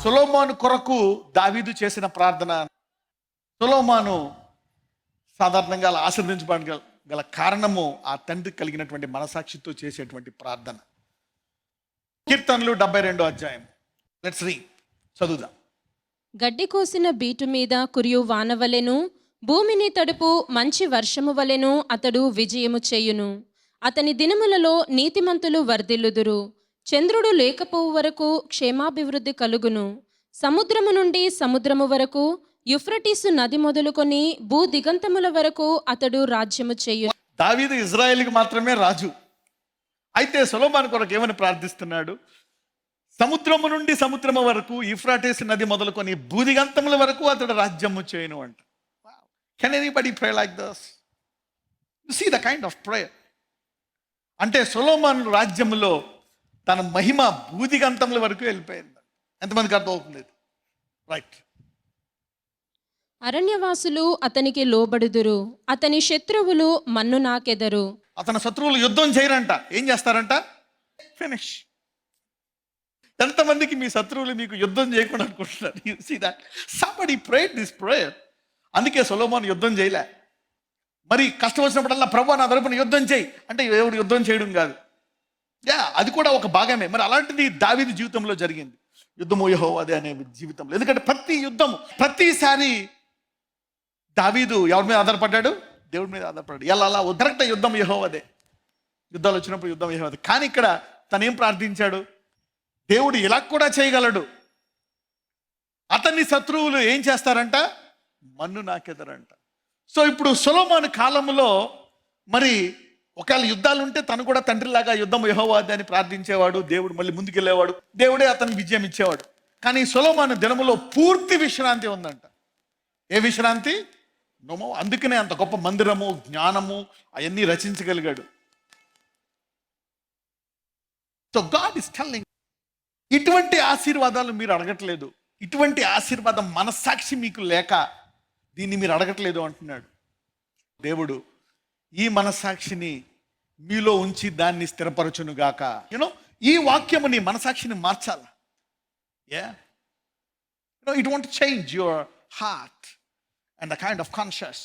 సొలొమోను కొరకు దావీదు చేసిన ప్రార్థన. సొలొమోను సాధారణంగా అలా ఆశీర్వదించబడగల గల కారణము ఆ తండ్రికి కలిగినటువంటి మనసాక్షితో చేసేటువంటి ప్రార్థన. కీర్తనలు 72 అధ్యాయం. లెట్స్ రీడ్, చదువుదాం. గడ్డి కోసిన బీటు మీద కురియు వానవలెను, భూమిని తడుపు మంచి వర్షము వలెను అతడు విజయము చేయును. అతని దినములలో నీతిమంతులు వర్ధిల్లుదురు. చంద్రుడు లేకపోవు వరకు క్షేమాభివృద్ధి కలుగును. సముద్రము నుండి సముద్రము వరకు, యుఫ్రటీసు నది మొదలుకొని భూ దిగంతముల వరకు అతడు రాజ్యము చేయును. దావీదు ఇజ్రాయేలుకి మాత్రమే రాజు. అయితే సొలొమోను కొరకు ఏమని ప్రార్థిస్తున్నాడు? సముద్రము నుండి సముద్రము వరకు, యూఫ్రటీసు నది మొదలుకొని భూదిగంతముల వరకు అతడు రాజ్యము చేయను అంట. Can anybody pray like this? You see the kind of prayer. అంటే సొలొమోను రాజ్యములో తన మహిమ భూదిగంతముల వరకు వెళ్ళిపోయింది. ఎంతమందికి అర్థం అవుతుంది? రైట్. అరణ్యవాసులు అతనికి లోబడుదురు, అతని శత్రువులు మన్ను నాకెదరు. అతని శత్రువులు యుద్ధం చేయరంట. ఏం చేస్తారంట? ఫినిష్. ఎంతమందికి మీ శత్రువులు మీకు యుద్ధం చేయకుండా అనుకుంటున్నారు? You see that somebody prayed this prayer. అందుకే సొలొమోను యుద్ధం చేయలే. మరి కష్టం వచ్చినప్పుడల్లా ప్రభువా నా తరపున యుద్ధం చేయి అంటే ఎవడు యుద్ధం చేయడం కాదు. అది కూడా ఒక భాగమే. మరి అలాంటిది దావీదు జీవితంలో జరిగింది. యుద్ధము యెహోవాదే అనే జీవితంలో. ఎందుకంటే ప్రతి యుద్ధము, ప్రతిసారి దావీదు ఎవరి మీద ఆధారపడ్డాడు? దేవుడి మీద ఆధారపడ్డాడు. ఎలా కరెక్ట్, యుద్ధం యెహోవాదే. యుద్ధాలు వచ్చినప్పుడు యుద్ధం యెహోవాదే. కానీ ఇక్కడ తను ఏం ప్రార్థించాడు? దేవుడు ఇలా కూడా చేయగలడు. అతన్ని శత్రువులు ఏం చేస్తారంట? మన్ను నాకెదరంట. సో ఇప్పుడు సొలొమోను కాలంలో మరి ఒకవేళ యుద్ధాలు ఉంటే తను కూడా తండ్రిలాగా యుద్ధం యెహోవాదే అని ప్రార్థించేవాడు. దేవుడు మళ్ళీ ముందుకెళ్ళేవాడు. దేవుడే అతనికి విజయం ఇచ్చేవాడు. కానీ సొలొమోను దినములో పూర్తి విశ్రాంతి ఉందంట. ఏ విశ్రాంతి? నోమో. అందుకనే అంత గొప్ప మందిరము, జ్ఞానము అవన్నీ రచించగలిగాడు. సో గాడ్ ఇస్ టెల్లింగ్, ఇటువంటి ఆశీర్వాదాలు మీరు అడగట్లేదు. ఇటువంటి ఆశీర్వాదం మనస్సాక్షి మీకు లేక దీన్ని మీరు అడగట్లేదు అంటున్నాడు దేవుడు. ఈ మనస్సాక్షిని మీలో ఉంచి దాన్ని స్థిరపరచును గాక. యూనో, ఈ వాక్యము నీ మనస్సాక్షిని మార్చాల. It want change your heart and the kind of conscious.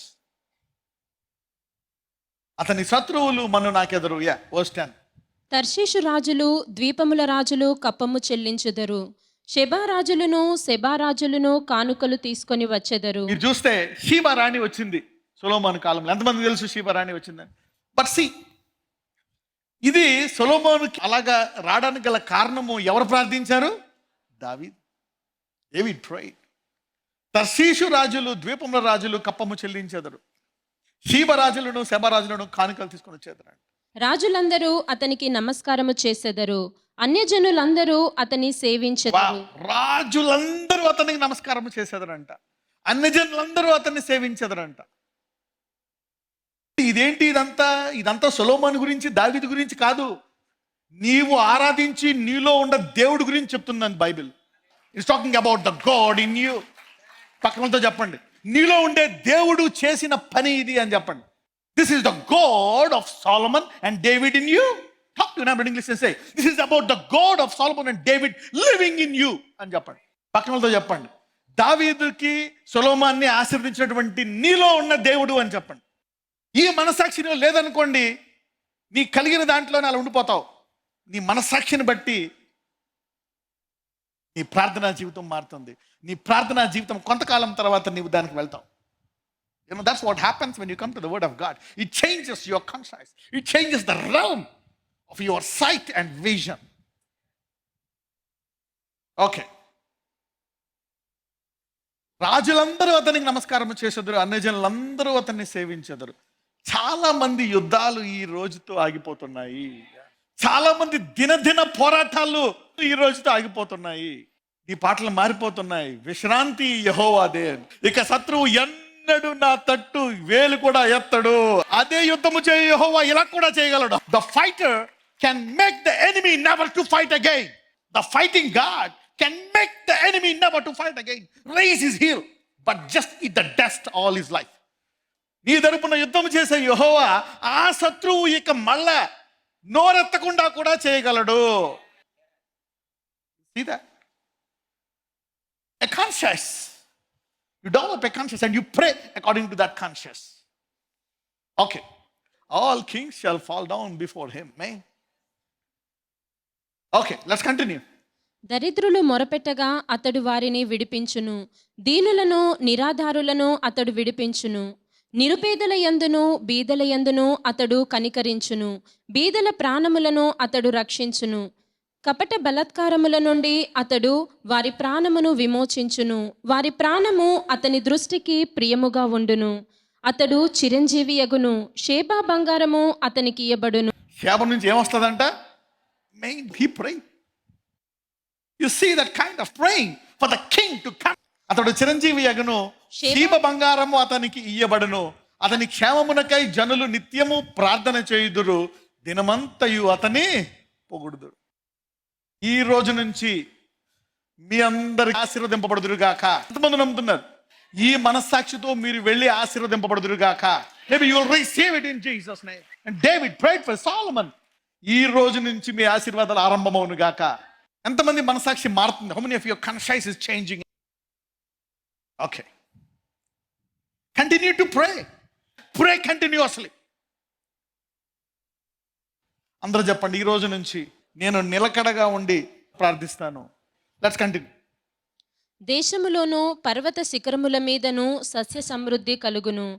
అతని శత్రువులు మన్ను నాకెదరు. వర్స్ 10. తర్షీషు రాజులు, ద్వీపముల రాజులు కప్పము చెల్లించుదరు. షెబా రాజులను, సెబా రాజులను కానుకలు తీసుకొని వచ్చెదరు. మీరు చూస్తే షీబా రాణి వచ్చింది సొలొమోను కాలంలో. ఎంతమంది తెలుసు షీబా రాణి వచ్చిందని? బట్ సి, ఇది సొలొమోనుకి అలాగా రావడానికి గల కారణము ఎవరు ప్రార్థించారు? దావీదు. David prayed. తర్షీషు రాజులు, ద్వీపముల రాజులు కప్పము చెల్లించెదరు. షీబా రాజులను, సెబా రాజులను కానుకలు తీసుకొని వచ్చేదరు. రాజులందరూ అతనికి నమస్కారము చేసెదరు, అన్యజనులందరూ అతని సేవించెదరు. రాజులందరూ అతనికి నమస్కారం చేసేదరంట. అన్యజనులందరూ అతన్ని సేవించెదరంట. ఇదేంటి? ఇదంతా సొలొమోను గురించి, దావీదు గురించి కాదు. నీవు ఆరాధించి నీలో ఉన్న దేవుడి గురించి చెప్తుందని Bible. It's talking about the God in you. పక్కనతో చెప్పండి, నీలో ఉండే దేవుడు చేసిన పని ఇది అని చెప్పండి. This is the God of Solomon and David in you. Talk to your neighbor in English and say, this is about the God of Solomon and David living in you అని చెప్పండి. పక్కనతో చెప్పండి, దావీదుకి సొలొమోన్ని ఆశీర్వదించినటువంటి నీలో ఉన్న దేవుడు అని చెప్పండి. ఈ మనసాక్షిని లేదనుకోండి, నీ కలిగిన దాంట్లోనే అలా ఉండిపోతావు. నీ మనసాక్షిని బట్టి నీ ప్రార్థనా జీవితం మారుతుంది. నీ ప్రార్థనా జీవితం కొంతకాలం తర్వాత నీవు దానికి వెళ్తావు. That's what happens when you come to the word of God. It changes your conscience. It changes the realm of your sight and vision. Okay. రాజులందరూ అతనికి నమస్కారం చేసేదరు, అన్యజనులందరూ అతన్ని సేవించెదరు. చాలా మంది యుద్ధాలు ఈ రోజుతో ఆగిపోతున్నాయి. చాలా మంది దినదిన పోరాటాలు ఈ రోజుతో ఆగిపోతున్నాయి. ఈ పాటలు మారిపోతున్నాయి. విశ్రాంతి యెహోవాదే. ఇక శత్రువు ఎన్నడు నా తట్టు వేలు కూడా ఎత్తడు. అదే యుద్ధము చేయ యెహోవా ఇలా కూడా చేయగలడు. The fighter can make the enemy never to fight again. The fighting God can make the enemy never to fight again. Raise his heel, but just eat the dust all his life. నీ తరపున యుద్ధం చేసే యెహోవా ఆ శత్రువు ఇక మళ్ళా నోరెత్తకుండా కూడా చేయగలడు. See that? conscience. You develop a conscience and you pray according to that conscience. Okay. All kings shall fall down before him. Man. Okay, let's continue. దరిద్రులు మొరపెట్టగా అతడు వారిని విడిపించును, దీనులను నిరాధారులను అతడు విడిపించును. నిరుపేదల యందును బీదల యందును అతడు కనికరించును, బీదల ప్రాణములను అతడు రక్షించును. కపట బలాత్కారముల నుండి అతడు వారి ప్రాణమును విమోచించును, వారి ప్రాణము అతని దృష్టికి ప్రియముగా ఉండును. అతడు చిరంజీవియగును, షేబా బంగారము అతనికి ఇయ్యబడును. శాపం నుంచి ఏమొస్తుందంట? Main, he prayed. You see that kind of praying for the king to come. అతడు చిరంజీవి యగును, శీబ బంగారము అతనికి ఇయ్యబడును, అతని క్షేమమునకై జనులు నిత్యము ప్రార్థన చేయుదురు, దినమంతయు అతని పొగుడుదురు. ఈ రోజు నుంచి మీ అందరి ఆశీర్వదింపబడుదురుగాక. ఎంతమంది నమ్ముతున్నారు? ఈ మనస్సాక్షితో మీరు వెళ్ళి ఆశీర్వదింపబడుదురుగాక. Maybe you will receive it in Jesus' name. And David prayed for Solomon. ఈ రోజు నుంచి మీ ఆశీర్వాదాలు ఆరంభమవును గాక. ఎంతమంది మనసాక్షి మారుతుంది? How many of your conscience is changing? Okay. Continue to pray. Pray continuously. అందరూ చెప్పండి, ఈ రోజు నుంచి నేను నిలకడగా ఉండి ప్రార్థిస్తాను. Let's continue. దేశములోను పర్వత శిఖరముల మీదను సస్య సమృద్ధి కలుగును,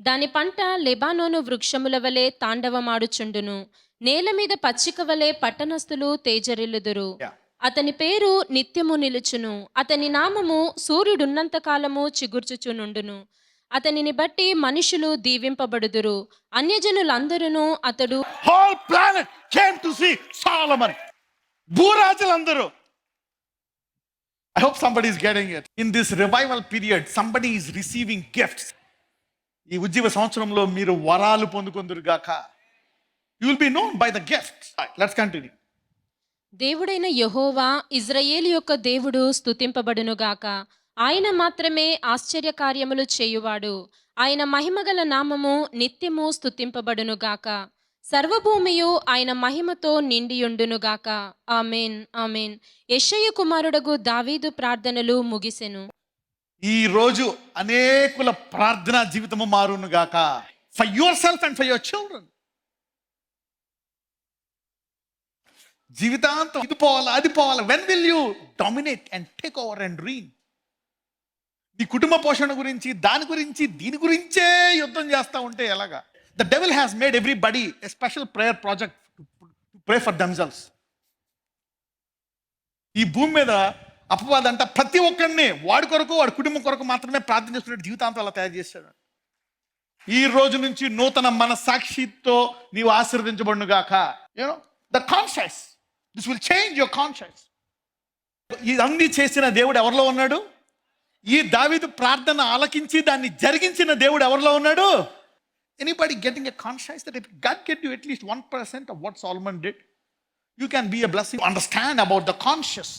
దాని పంట లెబానోను వృక్షముల వలె తాండవమాడుచుండును, నేల మీద పచ్చిక వలె పట్టణస్థులు తేజరిల్లుదురు. అతని పేరు నిత్యము నిలుచును, అతని నామము సూర్యుడున్నంత కాలము చిగుర్చుచునుండును. అతనిని బట్టి మనుషులు దీవింపబడుదురు, అన్యజనులందరూ అతడు. Whole planet came to see Solomon. భూరాజులందరూ. I hope somebody is getting it. In this revival period, somebody is receiving gifts. ఈ ఉజ్జీవ సంవత్సరంలో మీరు వరాలు పొందుకొందురుగాక. You will be known by the gifts. Let's continue. దేవుడైన యెహోవా ఇజ్రాయేలు యొక్క దేవుడు స్తుతింపబడునుగాక. ఆయన మాత్రమే ఆశ్చర్య కార్యములు చేయువాడు. ఆయన మహిమగల నామము నిత్యము స్తుతింపబడునుగాక. సర్వభూమియు ఆయన మహిమతో నిండియుండునుగాక. ఆమేన్, ఆమేన్. యెషయా కుమారుడగు దావీదు ప్రార్థనలు ముగిసెను. ఈ రోజు అనేకుల ప్రార్థనా జీవితము మారునుగాక. For yourself and for your children. జీవితాంతం ఇది పోవాలా అది పోవాలా. When will you dominate and take over and reign? నీ కుటుంబ పోషణ గురించి, దాని గురించి, దీని గురించే యుద్ధం చేస్తూ ఉంటే ఎలాగా? The devil has made everybody a special prayer project to pray for themselves. ఈ భూమి మీద అపవాదంట ప్రతి ఒక్కరిని వాడి కొరకు, వాడి కుటుంబం కొరకు మాత్రమే ప్రార్థన చేస్తున్నట్టు జీవితాంతం అలా తయారు చేశాడు. ఈ రోజు నుంచి నూతన మనస్సాక్షితో నీవు ఆశీర్వదించబడునుగాక. You know the conscious, this will change your conscious. ఇదన్నీ చేసిన దేవుడు ఎవరిలో ఉన్నాడు? ఈ దావీదు ప్రార్థన ఆలకించి దాన్ని జరిగించిన దేవుడు ఎవరిలో ఉన్నాడు? Anybody getting a conscience that if God get you at least 1% of what Solomon did, you can be a blessing. Understand about the conscious.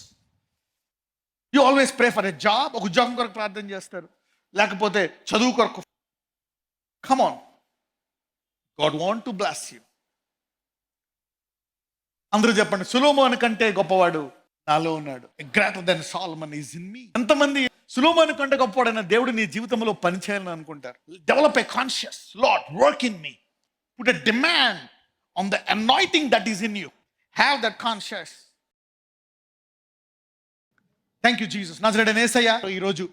You always pray for a job. ఒక ఉద్యోగం కొరకు ప్రార్థన చేస్తారు, లేకపోతే చదువు కొరకు. Come on. God want to bless you. అందరూ చెప్పండి, సొలొమోను కంటే గొప్పవాడు నాలో ఉన్నాడు. Greater than Solomon is in me. ఎంతమంది సొలొమోను కంటే గొప్పవాడైన దేవుడు నీ జీవితంలో పనిచేయాలని అనుకుంటారు? Develop a conscience. Lord, work in me. Put a demand on the anointing that is in you. Have that conscience. Thank you Jesus. నజరేయుడైన యేసయ్య, ఈరోజు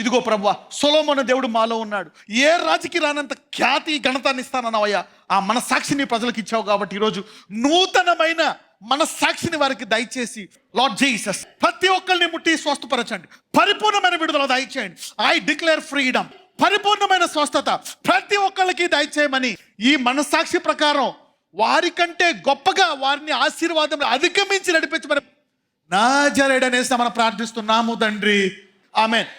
ఇదిగో ప్రభువా, సొలొమోను దేవుడు మాలో ఉన్నాడు. ఏ రాజుకి రానంత ఖ్యాతి ఘనతాన్ని ఇస్తానన్నావయ్యా. ఆ మనస్సాక్షిని ప్రజలకు ఇచ్చావు కాబట్టి ఈరోజు నూతనమైన మనస్సాక్షిని వారికి దయచేసి లార్డ్ జీసస్ ప్రతి ఒక్కరిని ముట్టి స్వస్థపరచండి. పరిపూర్ణమైన విడుదల దయచేయండి. I declare freedom. పరిపూర్ణమైన స్వస్థత ప్రతి ఒక్కరికి దయచేయమని ఈ మనస్సాక్షి ప్రకారం వారికంటే గొప్పగా వారిని ఆశీర్వాదం అధిగమించి నడిపించమని నాజరేయుడైన యేసు మనం ప్రార్థిస్తున్నాము తండ్రి. ఆమేన్.